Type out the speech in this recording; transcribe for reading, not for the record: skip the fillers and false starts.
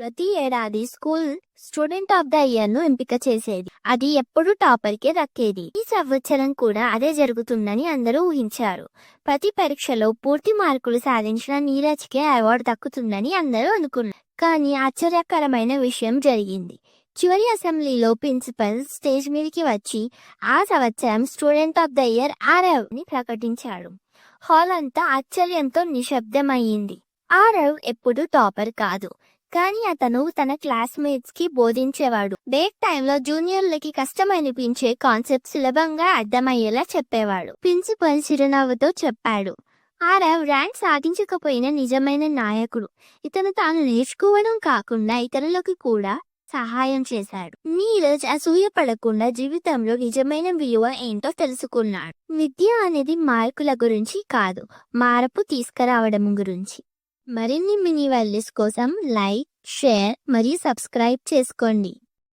ప్రతి ఏడాది school student of the year ను ఎంపిక చేసేది. అది ఎప్పుడు టాపర్ కే దక్కేది. ఈ సంవత్సరం కూడా అదే జరుగుతుందని అందరూ ఊహించారు. ప్రతి పరీక్షలో పూర్తి మార్కులు సాధించిన నీరజ్ కే అవార్డు దక్కుతుందని అందరూ అనుకున్నారు. కానీ ఆశ్చర్యకరమైన విషయం జరిగింది. చివరి అసెంబ్లీలో ప్రిన్సిపల్ స్టేజ్ మీదకి వచ్చి ఆ సంవత్సరం student of the year Aarav ని ప్రకటించాడు. హాల్ అంతా ఆశ్చర్యంతో నిశ్శబ్దమయ్యింది. ఆరవ్ ఎప్పుడు టాపర్ కాదు, కానీ అతను తన క్లాస్మేట్స్ కి బోధించేవాడు. బ్రేక్ టైంలో జూనియర్లకి కష్టమనిపించే కాన్సెప్ట్ సులభంగా అర్థమయ్యేలా చెప్పేవాడు. ప్రిన్సిపల్ చిరునవ్వుతో చెప్పాడు, ఆరవ్ ర్యాంక్ సాధించకపోయిన నిజమైన నాయకుడు. ఇతను తాను నేర్చుకోవడం కాకుండా ఇతరులకు కూడా సహాయం చేశాడు. నీరజ్ అసూయపడకుండా జీవితంలో నిజమైన విలువ ఏంటో తెలుసుకున్నాడు. విద్య అనేది మార్కుల గురించి కాదు, మార్పు తీసుకురావడం గురించి. మరిన్ని మినీ వాల్యూస్ కోసం లైక్, షేర్ మరియు సబ్స్క్రైబ్ చేసుకోండి.